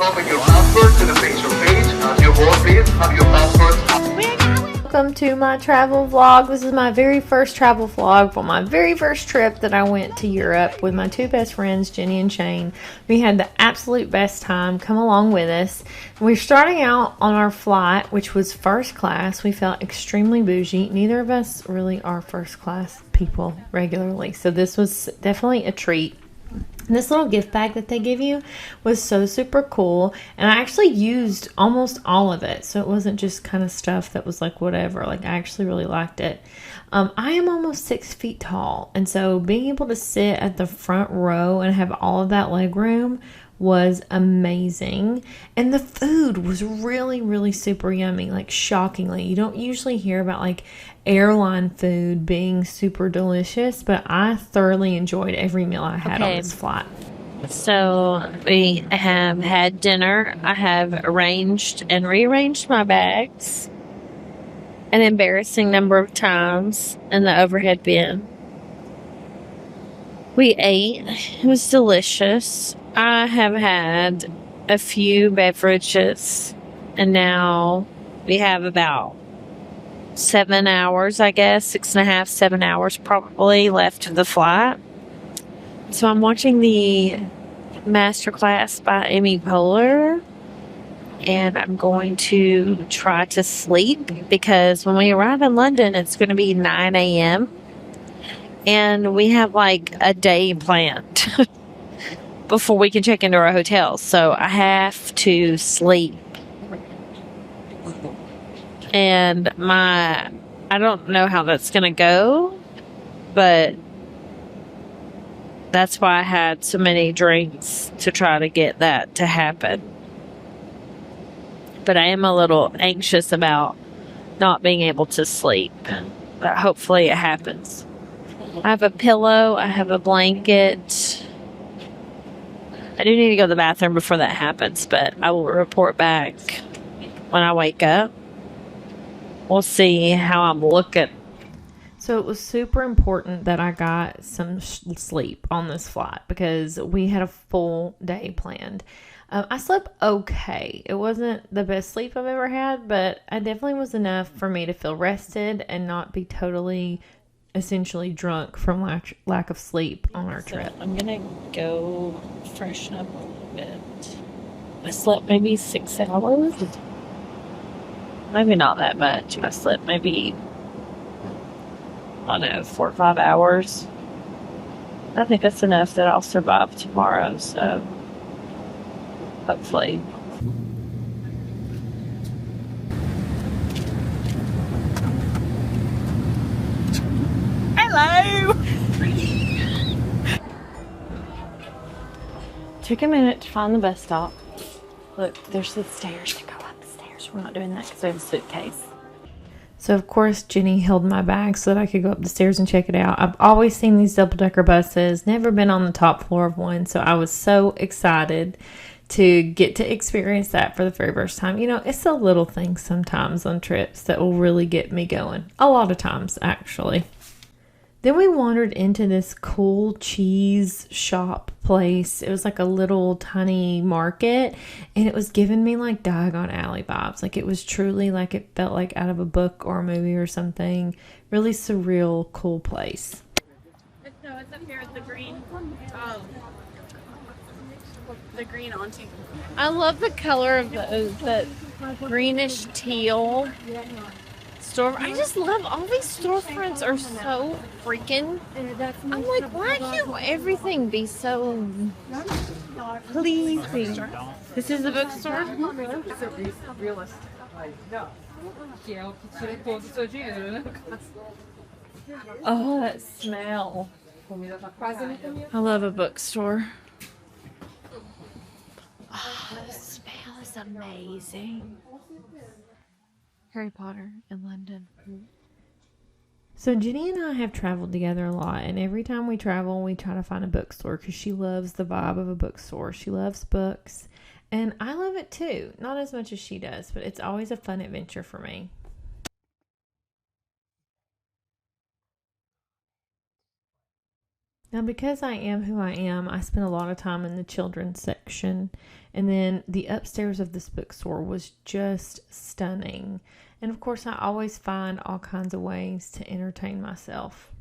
Welcome your passport to the facial page. As you board, please have your passports. Welcome to my travel vlog. This is my very first travel vlog for my very first trip that I went to Europe with my two best friends, Jenny and Shane. We had the absolute best time. Come along with us. We're starting out on our flight, which was first class. We felt extremely bougie. Neither of us really are first class people regularly, so this was definitely a treat. This little gift bag that they give you was so super cool, and I actually used almost all of it, so it wasn't just kind of stuff that was like whatever. Like, I actually really liked it. I am almost 6 feet tall, and so being able to sit at the front row and have all of that leg room was amazing. And the food was really, really super yummy, like shockingly. You don't usually hear about like airline food being super delicious, but I thoroughly enjoyed every meal I had on this flight. So we have had dinner. I have arranged and rearranged my bags an embarrassing number of times in the overhead bin. We ate. It was delicious. I have had a few beverages, and now we have about 7 hours, I guess, 6.5, 7 hours probably left of the flight. So I'm watching the masterclass by Amy Poehler, and I'm going to try to sleep because when we arrive in London, it's going to be 9 a.m. and we have like a day planned before we can check into our hotel. So I have to sleep. And I don't know how that's going to go, but that's why I had so many drinks to try to get that to happen. But I am a little anxious about not being able to sleep, but hopefully it happens. I have a pillow, I have a blanket. I do need to go to the bathroom before that happens, but I will report back when I wake up. We'll see how I'm looking. So it was super important that I got some sleep on this flight because we had a full day planned. I slept okay. It wasn't the best sleep I've ever had, but it definitely was enough for me to feel rested and not be totally, essentially drunk from lack of sleep on our trip. I'm going to go freshen up a little bit. I slept maybe 6 hours. Maybe not that much. I slept maybe, I don't know, 4 or 5 hours. I think that's enough that I'll survive tomorrow, so hopefully. Hello! Took a minute to find the bus stop. Look, there's the stairs to go up the stairs. We're not doing that because we have a suitcase. So, of course, Jenny held my bag so that I could go up the stairs and check it out. I've always seen these double-decker buses, never been on the top floor of one, so I was so excited to get to experience that for the very first time. You know, it's the little things sometimes on trips that will really get me going. A lot of times, actually. Then we wandered into this cool cheese shop place. It was like a little tiny market, and it was giving me like Diagon Alley vibes. Like, it was truly like it felt like out of a book or a movie or something. Really surreal, cool place. No, it's up here at the green. The green auntie. I love the color of the greenish teal store. I just love all these storefronts are so freaking. I'm like, why can't everything be so pleasing? This is the bookstore. Oh, that smell. I love a bookstore. Oh, the smell is amazing. Harry Potter in London. So Jenny and I have traveled together a lot, and every time we travel, we try to find a bookstore because she loves the vibe of a bookstore. She loves books, and I love it too. Not as much as she does, but it's always a fun adventure for me. Now, because I am who I am, I spent a lot of time in the children's section. And then the upstairs of this bookstore was just stunning. And of course, I always find all kinds of ways to entertain myself.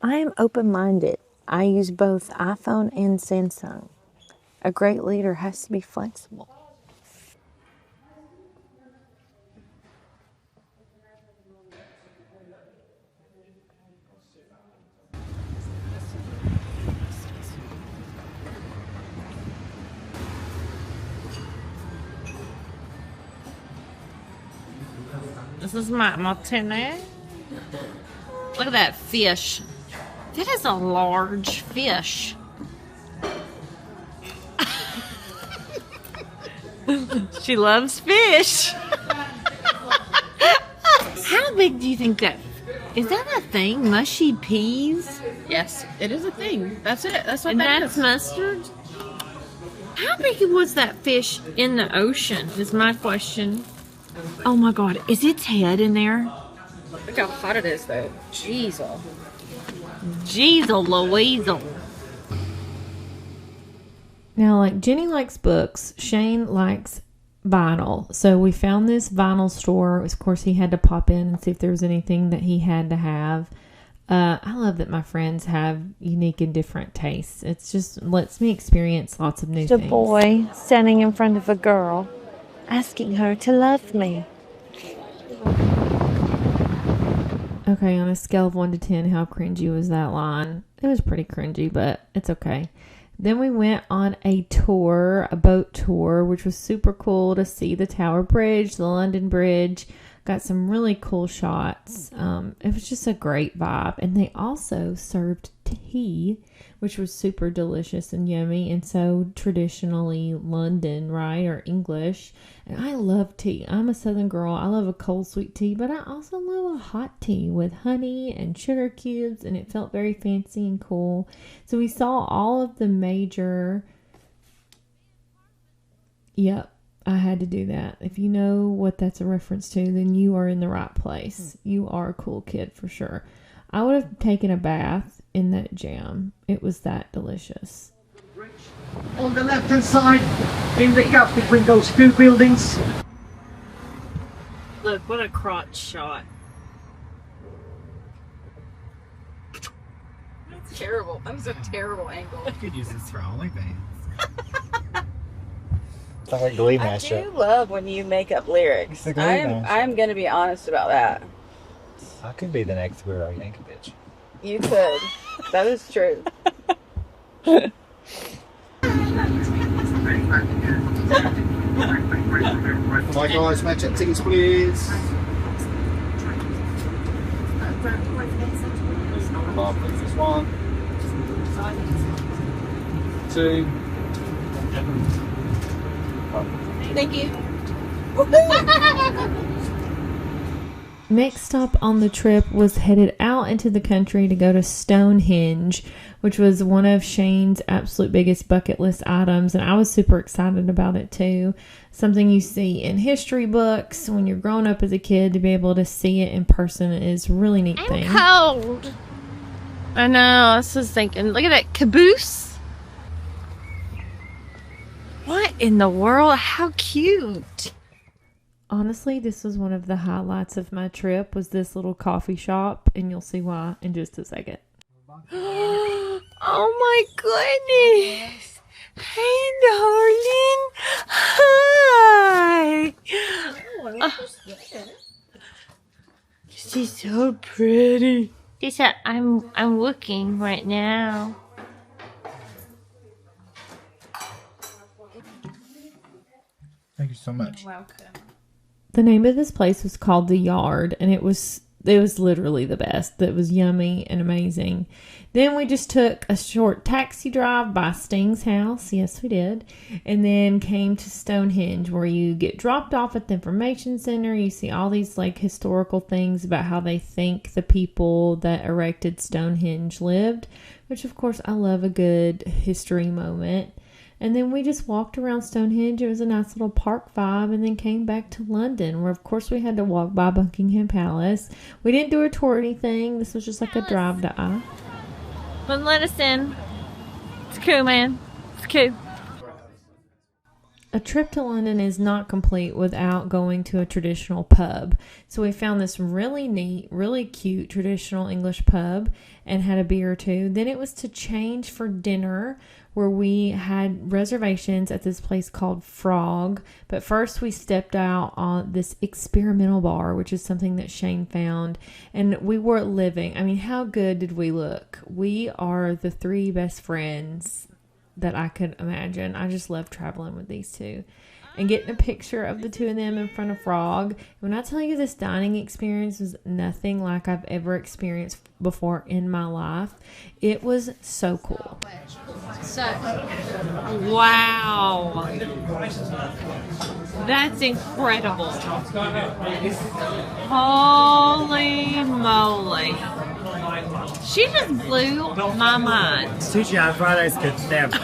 I am open-minded. I use both iPhone and Samsung. A great leader has to be flexible. This is my martini. Look at that fish. That is a large fish. She loves fish. How big do you think that is? That a thing? Mushy peas? Yes, it is a thing. That's it. That's what And that that's is. mustard? How big was that fish in the ocean is my question. Oh my god, is its head in there? Look how hot it is, though. Jeez. Jeez Louise. Now, like Jenny likes books, Shane likes vinyl. So we found this vinyl store. Of course, he had to pop in and see if there was anything that he had to have. I love that my friends have unique and different tastes. It's just lets me experience lots of new The things. boy standing in front of a girl, asking her to love me. Okay, on a scale of 1 to 10, how cringy was that line? It was pretty cringy, but it's okay. Then we went on a tour, a boat tour, which was super cool to see the Tower Bridge, the London Bridge. Got some really cool shots. It was just a great vibe. And they also served tea, which was super delicious and yummy and so traditionally London, right? Or English. And I love tea. I'm a Southern girl. I love a cold sweet tea, but I also love a hot tea with honey and sugar cubes, and it felt very fancy and cool. So we saw all of the major... Yep. I had to do that. If you know what that's a reference to, then you are in the right place. You are a cool kid for sure. I would have taken a bath in that jam. It was that delicious. On the left hand side, in the gap between those two buildings. Look, what a crotch shot. That's terrible. That was a terrible angle. I could use this for OnlyFans. It's like a Glee I mashup. do love when you make up lyrics. It's a great I'm going to be honest about that. I could be the next Weirdo Yankovic. You could. That is true. My guys, match up tickets, please. This one. 2. Thank you. Next stop on the trip was headed out into the country to go to Stonehenge, which was one of Shane's absolute biggest bucket list items, and I was super excited about it too. Something you see in history books when you're growing up as a kid, to be able to see it in person is a really neat thing. Cold. I know, I was just thinking, look at that caboose. What in the world? How cute. Honestly, this was one of the highlights of my trip, was this little coffee shop, and you'll see why in just a second. Oh my goodness. Hey, darling. Hi. She's so pretty. She said, I'm looking right now. Thank you so much. The name of this place was called The Yard, and it was literally the best. It was yummy and amazing. Then we just took a short taxi drive by Sting's house. Yes, we did. And then came to Stonehenge, where you get dropped off at the information center. You see all these like historical things about how they think the people that erected Stonehenge lived, which of course I love a good history moment. And then we just walked around Stonehenge. It was a nice little park vibe, and then came back to London, where of course we had to walk by Buckingham Palace. We didn't do a tour or anything. This was just like a drive to eye. Wouldn't let us in. It's cool, man. It's cool. A trip to London is not complete without going to a traditional pub. So we found this really neat, really cute traditional English pub and had a beer or two. Then it was to change for dinner, where we had reservations at this place called Frog. But first we stepped out on this experimental bar, which is something that Shane found. And we were living. I mean, how good did we look? We are the three best friends that I could imagine. I just love traveling with these two. And getting a picture of the two of them in front of Frog. When I tell you this dining experience was nothing like I've ever experienced before in my life, it was so cool. Wow. That's incredible. Holy moly. She just blew my mind. Sushi on Fridays could stamp.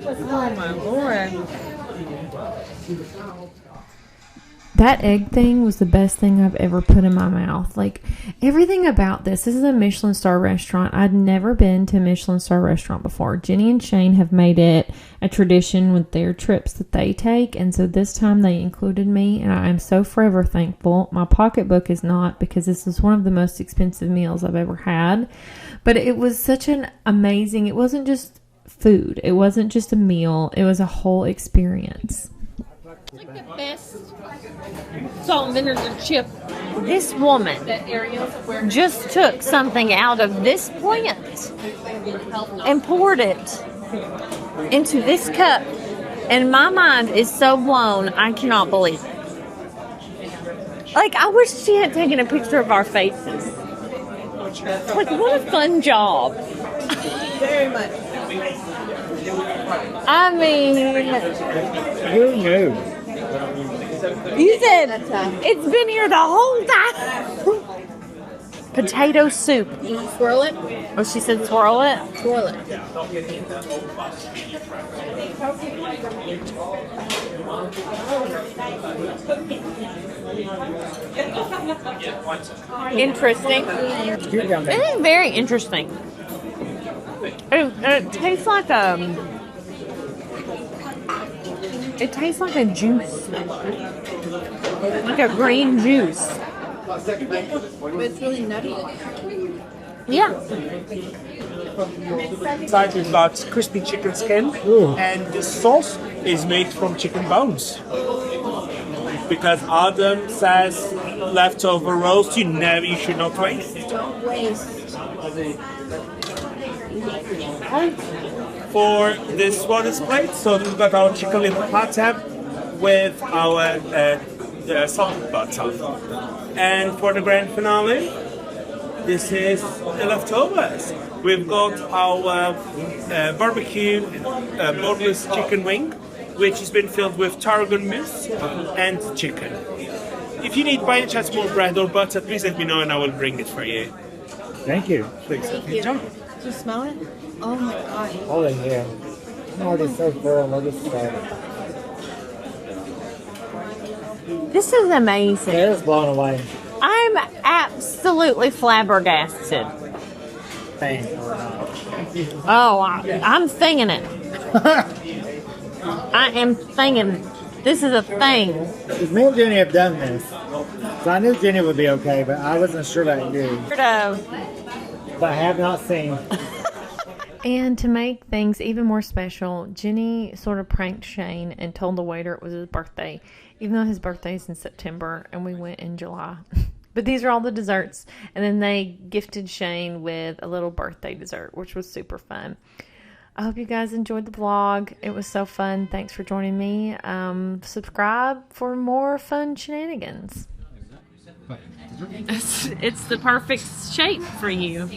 Oh my Lord. That egg thing was the best thing I've ever put in my mouth. Like, everything about this is a Michelin star restaurant. I'd never been to a Michelin star restaurant before. Jenny and Shane have made it a tradition with their trips that they take. And so this time they included me, and I am so forever thankful. My pocketbook is not, because this is one of the most expensive meals I've ever had. But it was such an amazing, it wasn't just food. It wasn't just a meal. It was a whole experience. Like the best salt and vinegar chip. This woman just took something out of this plant and poured it into this cup. And my mind is so blown, I cannot believe it. Like, I wish she had taken a picture of our faces. Like, what a fun job. Very much. I mean, Who knew? you said it's been here the whole time. Potato soup. You want to swirl it? Oh, she said swirl it? Swirl it. Interesting. It is very interesting. It tastes like it tastes like a juice, like a green juice. But it's really nutty. Yeah. Inside we've got crispy chicken skin, and the sauce is made from chicken bones. Because Adam says leftover roast you should not waste. Don't waste. For this one is plate, so we've got our chicken liver pate with our salted butter. And for the grand finale, this is the leftovers. We've got our barbecue boneless chicken wing, which has been filled with tarragon mousse and chicken. If you need by any chance more bread or butter, please let me know and I will bring it for you. Thank you. Thanks. Thank you. Do you smell it? Oh my god. Oh, yeah. I'm already so full. I just started. This is amazing. Yeah, it's blown away. I'm absolutely flabbergasted. Thanks. Oh, I'm thinking it. I am thinking this is a thing. Because me and Jenny have done this. So I knew Jenny would be okay, but I wasn't sure about you. But I have not seen. And to make things even more special, Jenny sort of pranked Shane and told the waiter it was his birthday, even though his birthday is in September and we went in July. But these are all the desserts. And then they gifted Shane with a little birthday dessert, which was super fun. I hope you guys enjoyed the vlog. It was so fun. Thanks for joining me. Subscribe for more fun shenanigans. It's the perfect shape for you.